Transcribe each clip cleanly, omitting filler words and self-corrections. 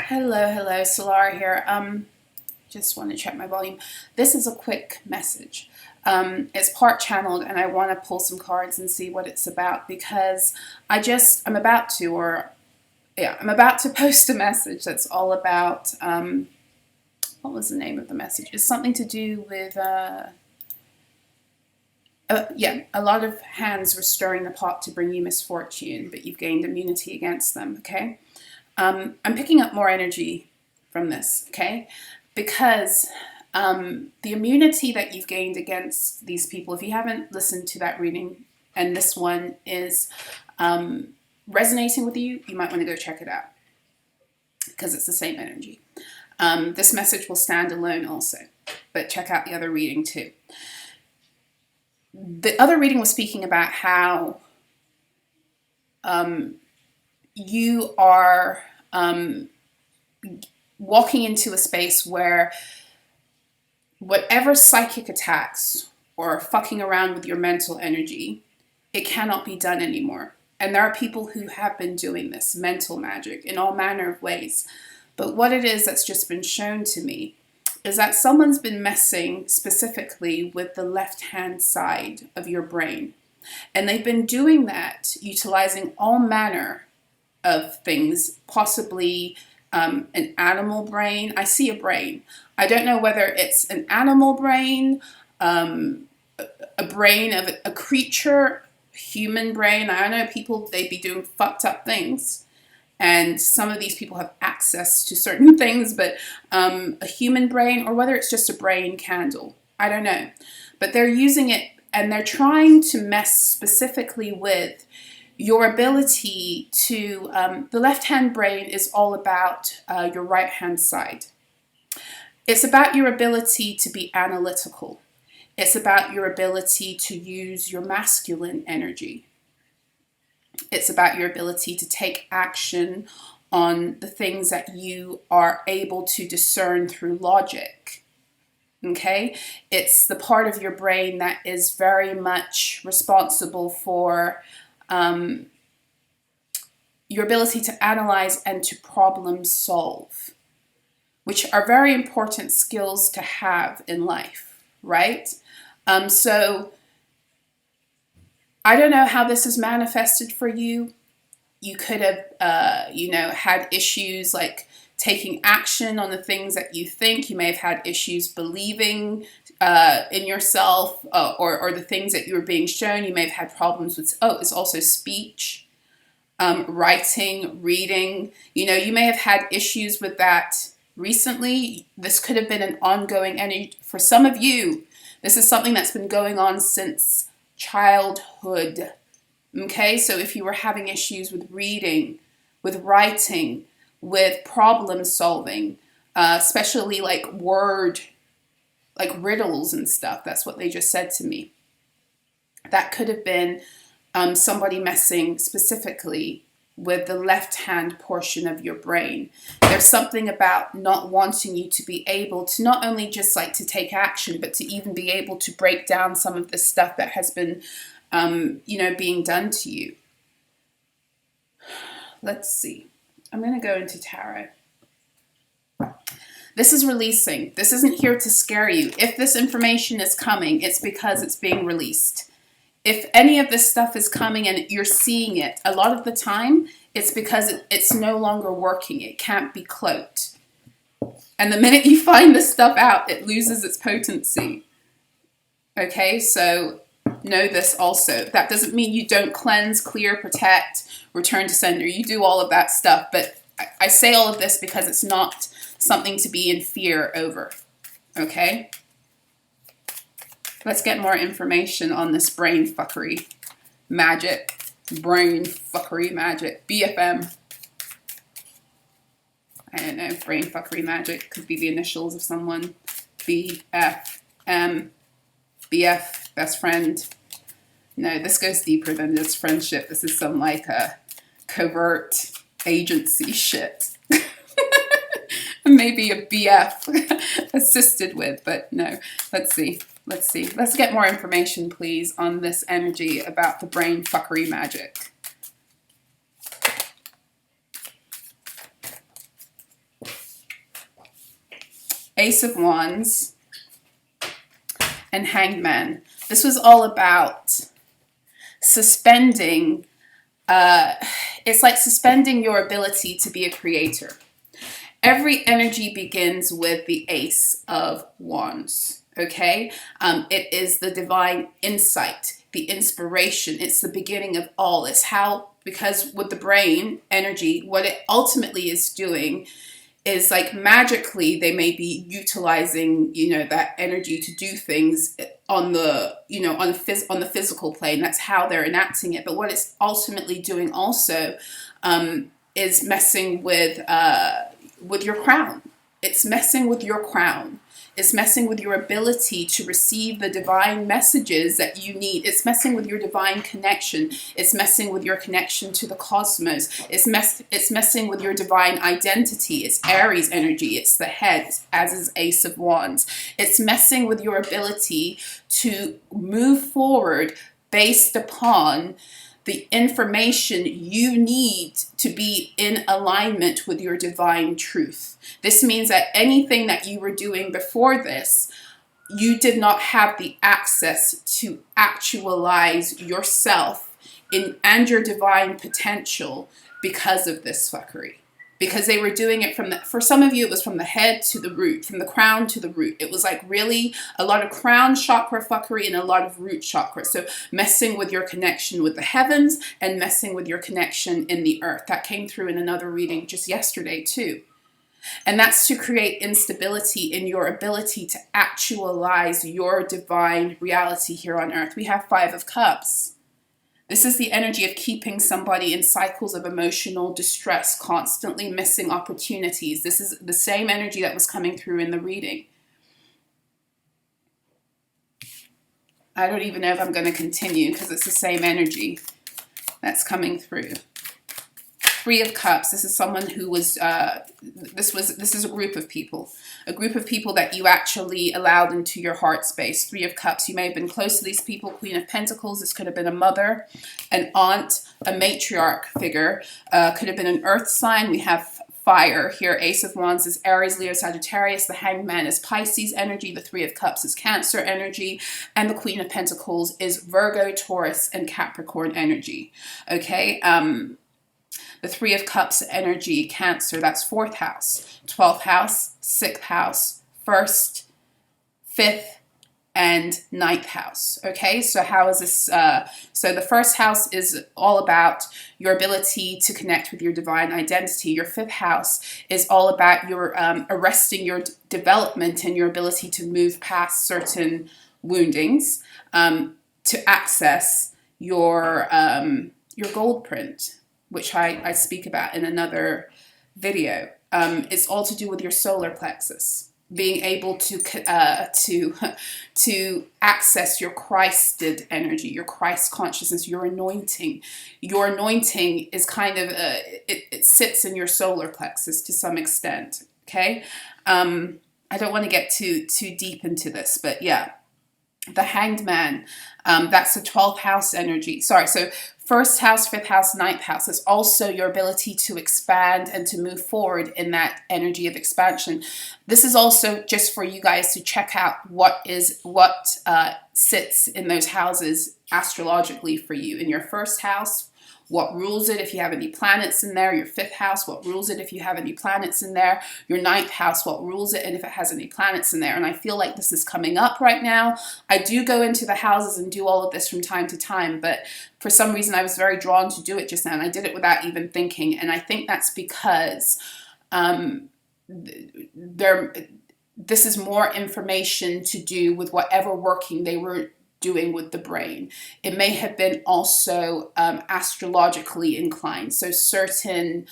Hello, Solara here. Just want to check my volume. This is a quick message. It's part channeled, and I want to pull some cards and see what it's about because I'm about to post a message that's all about, what was the name of the message? It's something to do with, a lot of hands were stirring the pot to bring you misfortune, but you've gained immunity against them, okay? I'm picking up more energy from this, okay? Because the immunity that you've gained against these people, if you haven't listened to that reading and this one is resonating with you, you might want to go check it out because it's the same energy. This message will stand alone also, but check out the other reading too. The other reading was speaking about how you are walking into a space where whatever psychic attacks or fucking around with your mental energy, it cannot be done anymore. And there are people who have been doing this mental magic in all manner of ways. But what it is that's just been shown to me is that someone's been messing specifically with the left-hand side of your brain. And they've been doing that utilizing all manner of things, possibly an animal brain. I see a brain. I don't know whether it's an animal brain, a brain of a creature, human brain. I know people, they'd be doing fucked up things. And some of these people have access to certain things, but a human brain, or whether it's just a brain candle. I don't know. But they're using it and they're trying to mess specifically with your ability to, the left-hand brain is all about your right-hand side. It's about your ability to be analytical. It's about your ability to use your masculine energy. It's about your ability to take action on the things that you are able to discern through logic. Okay? It's the part of your brain that is very much responsible for your ability to analyze and to problem solve, which are very important skills to have in life, right? So I don't know how this is manifested for you. You could have, had issues like taking action on the things that you think. You may have had issues believing in yourself or the things that you were being shown. You may have had problems with, it's also speech, writing, reading. You may have had issues with that recently. This could have been an ongoing energy. For some of you, this is something that's been going on since childhood. Okay, so if you were having issues with reading, with writing, with problem solving, especially like riddles and stuff, that's what they just said to me. That could have been somebody messing specifically with the left-hand portion of your brain. There's something about not wanting you to be able to not only just like to take action, but to even be able to break down some of the stuff that has been, being done to you. Let's see. I'm going to go into tarot. This is releasing. This isn't here to scare you. If this information is coming, it's because it's being released. If any of this stuff is coming and you're seeing it, a lot of the time, it's because it's no longer working. It can't be cloaked. And the minute you find this stuff out, it loses its potency. Okay, so know this also. That doesn't mean you don't cleanse, clear, protect, return to sender. You do all of that stuff. But I say all of this because it's not something to be in fear over. Okay? Let's get more information on this brain fuckery magic. Brain fuckery magic. BFM. I don't know. Brain fuckery magic. Could be the initials of someone. BFM. BF. Best friend. No, this goes deeper than just friendship. This is some like a covert agency shit. Maybe a BF assisted with, but no. Let's see. Let's get more information, please, on this energy about the brain fuckery magic. Ace of Wands, and Hanged Man. This was all about suspending, it's like suspending your ability to be a creator. Every energy begins with the Ace of Wands, okay? It is the divine insight, the inspiration. It's the beginning of all. It's how, because with the brain energy, what it ultimately is doing is like magically they may be utilizing, you know, that energy to do things on the, you know, on the physical plane. That's how they're enacting it. But what it's ultimately doing also is messing with your crown. It's messing with your crown. It's messing with your ability to receive the divine messages that you need. It's messing with your divine connection. It's messing with your connection to the cosmos. It's messing with your divine identity. It's Aries energy. It's the head, as is Ace of Wands. It's messing with your ability to move forward based upon the information you need to be in alignment with your divine truth. This means that anything that you were doing before this, you did not have the access to actualize yourself and your divine potential because of this fuckery. Because they were doing it for some of you, it was from the head to the root, from the crown to the root. It was like really a lot of crown chakra fuckery and a lot of root chakra. So messing with your connection with the heavens and messing with your connection in the earth. That came through in another reading just yesterday too. And that's to create instability in your ability to actualize your divine reality here on earth. We have Five of Cups. This is the energy of keeping somebody in cycles of emotional distress, constantly missing opportunities. This is the same energy that was coming through in the reading. I don't even know if I'm going to continue because it's the same energy that's coming through. Three of Cups. This is someone who was, this is a group of people that you actually allowed into your heart space. Three of Cups. You may have been close to these people. Queen of Pentacles. This could have been a mother, an aunt, a matriarch figure. Could have been an earth sign. We have fire here. Ace of Wands is Aries, Leo, Sagittarius. The Hanged Man is Pisces energy. The Three of Cups is Cancer energy. And the Queen of Pentacles is Virgo, Taurus, and Capricorn energy. Okay. The Three of Cups energy, Cancer, that's 4th house, 12th house, 6th house, 1st, 5th, and 9th house. Okay, so how is this? So the 1st house is all about your ability to connect with your divine identity. Your 5th house is all about your arresting your development and your ability to move past certain woundings to access your gold print, which I speak about in another video. It's all to do with your solar plexus, being able to access your Christed energy, your Christ consciousness, your anointing. Your anointing is kind of it sits in your solar plexus to some extent. Okay, I don't want to get too deep into this, but yeah, the Hanged Man. That's the 12th house energy. Sorry, so 1st house, 5th house, 9th house is also your ability to expand and to move forward in that energy of expansion. This is also just for you guys to check out what sits in those houses astrologically for you. In your 1st house, what rules it if you have any planets in there. Your 5th house, what rules it if you have any planets in there. Your 9th house, what rules it and if it has any planets in there. And I feel like this is coming up right now. I do go into the houses and do all of this from time to time, but for some reason I was very drawn to do it just now, and I did it without even thinking. And I think that's because this is more information to do with whatever working they were doing with the brain. It may have been also astrologically inclined. So certain,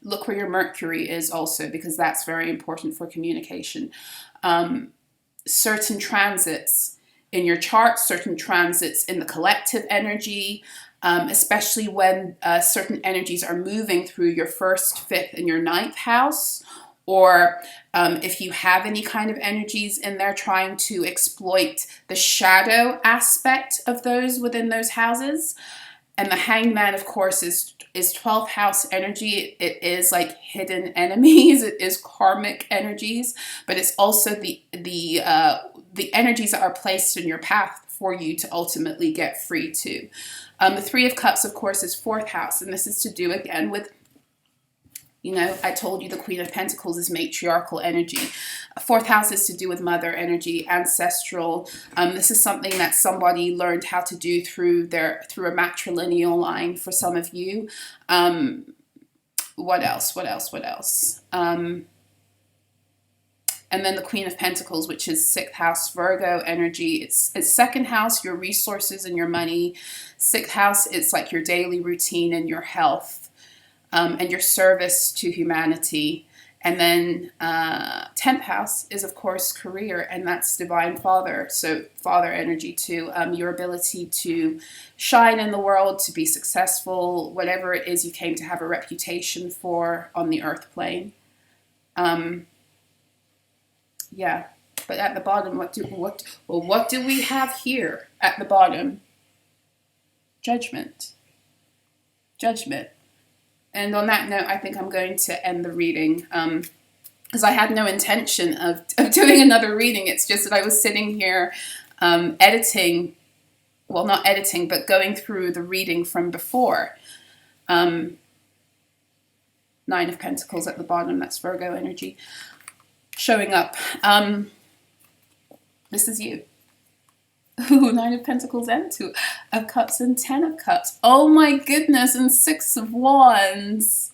look where your Mercury is also, because that's very important for communication. Certain transits in your chart, certain transits in the collective energy, especially when certain energies are moving through your 1st, 5th, and your 9th house, or if you have any kind of energies in there trying to exploit the shadow aspect of those within those houses. And the Hanged Man, of course, is 12th house energy. It is like hidden enemies. It is karmic energies, but it's also the energies that are placed in your path for you to ultimately get free too. The Three of Cups, of course, is 4th house, and this is to do again with, you know, I told you the Queen of Pentacles is matriarchal energy. 4th house is to do with mother energy, ancestral. This is something that somebody learned how to do through a matrilineal line for some of you. What else? And then the Queen of Pentacles, which is 6th house Virgo energy. It's 2nd house, your resources and your money. 6th house, it's like your daily routine and your health. And your service to humanity. And then 10th house is, of course, career, and that's divine father. So father energy too, your ability to shine in the world, to be successful, whatever it is you came to have a reputation for on the earth plane. Yeah, but at the bottom, what do we have here at the bottom? Judgment. Judgment. And on that note, I think I'm going to end the reading because I had no intention of doing another reading. It's just that I was sitting here editing, well, not editing, but going through the reading from before. 9 of Pentacles at the bottom, that's Virgo energy, showing up. This is you. Ooh, 9 of Pentacles and 2 of Cups and 10 of Cups. Oh my goodness, and 6 of Wands.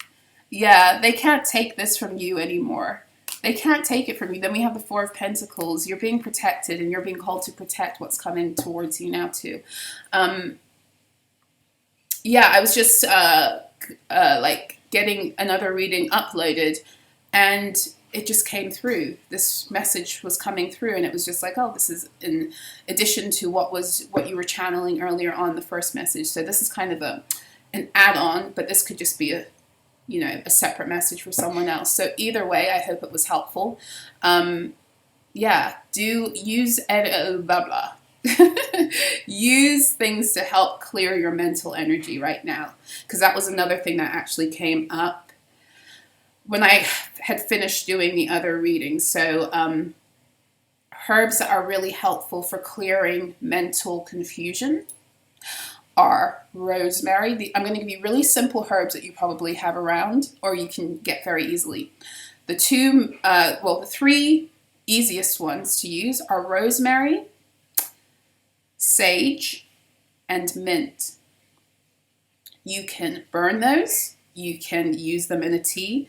Yeah, they can't take this from you anymore. They can't take it from you. Then we have the 4 of Pentacles. You're being protected, and you're being called to protect what's coming towards you now too. Yeah, I was just like getting another reading uploaded, and it just came through. This message was coming through, and it was just like, oh, this is in addition to what you were channeling earlier on the first message. So this is kind of an add-on, but this could just be a separate message for someone else. So either way, I hope it was helpful. Yeah, do use blah blah. Use things to help clear your mental energy right now, because that was another thing that actually came up when I had finished doing the other readings. So herbs that are really helpful for clearing mental confusion are rosemary. I'm going to give you really simple herbs that you probably have around, or you can get very easily. The 3 easiest ones to use are rosemary, sage, and mint. You can burn those. You can use them in a tea.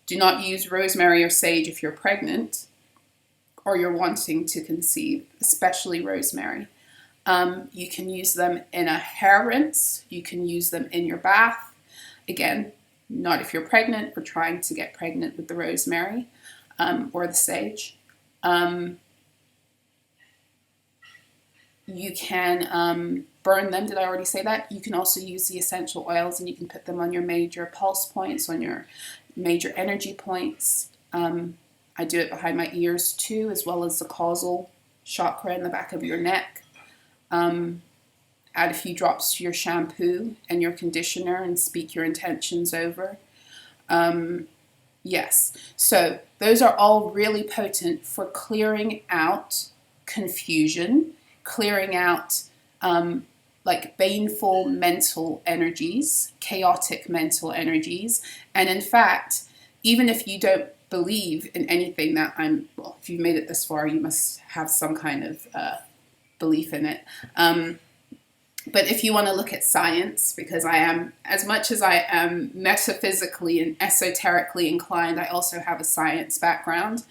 Do not use rosemary or sage if you're pregnant or you're wanting to conceive, especially rosemary. You can use them in a hair rinse. You can use them in your bath. Again, not if you're pregnant or trying to get pregnant with the rosemary or the sage. You can burn them. Did I already say that? You can also use the essential oils, and you can put them on your major pulse points, on your major energy points. I do it behind my ears too, as well as the causal chakra in the back of your neck. Add a few drops to your shampoo and your conditioner and speak your intentions over. Yes, so those are all really potent for clearing out confusion, clearing out like baneful mental energies, chaotic mental energies. And in fact, even if you don't believe in anything that if you've made it this far, you must have some kind of belief in it. But if you want to look at science, because I am, as much as I am metaphysically and esoterically inclined, I also have a science background.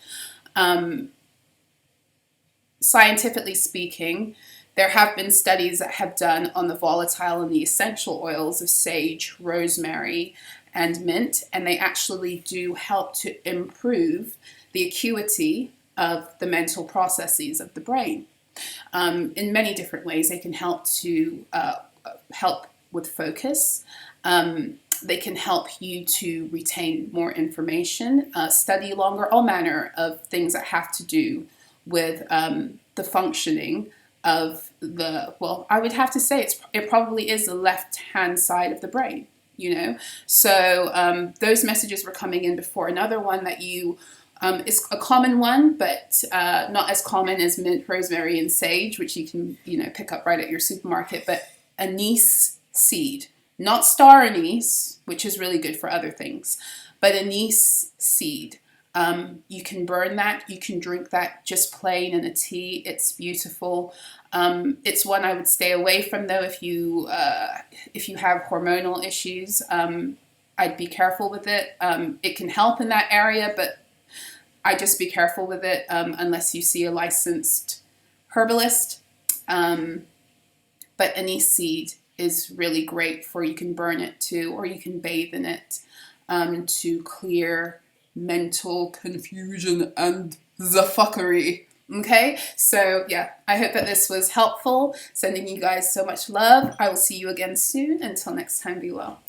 Scientifically speaking, there have been studies that have done on the volatile and the essential oils of sage, rosemary, and mint, and they actually do help to improve the acuity of the mental processes of the brain. In many different ways, they can help to help with focus. They can help you to retain more information, study longer, all manner of things that have to do with the functioning of the, well, I would have to say it probably is the left-hand side of the brain, you know? So those messages were coming in before. Another one that you, is a common one, but not as common as mint, rosemary, and sage, which you can, you know, pick up right at your supermarket, but anise seed. Not star anise, which is really good for other things, but anise seed. You can burn that. You can drink that just plain in a tea. It's beautiful. It's one I would stay away from, though, if you have hormonal issues. I'd be careful with it. It can help in that area, but I just be careful with it unless you see a licensed herbalist. But anise seed is really great for, you can burn it too, or you can bathe in it to clear mental confusion and the fuckery. Okay, so yeah, I hope that this was helpful. Sending you guys so much love. I will see you again soon. Until next time, be well.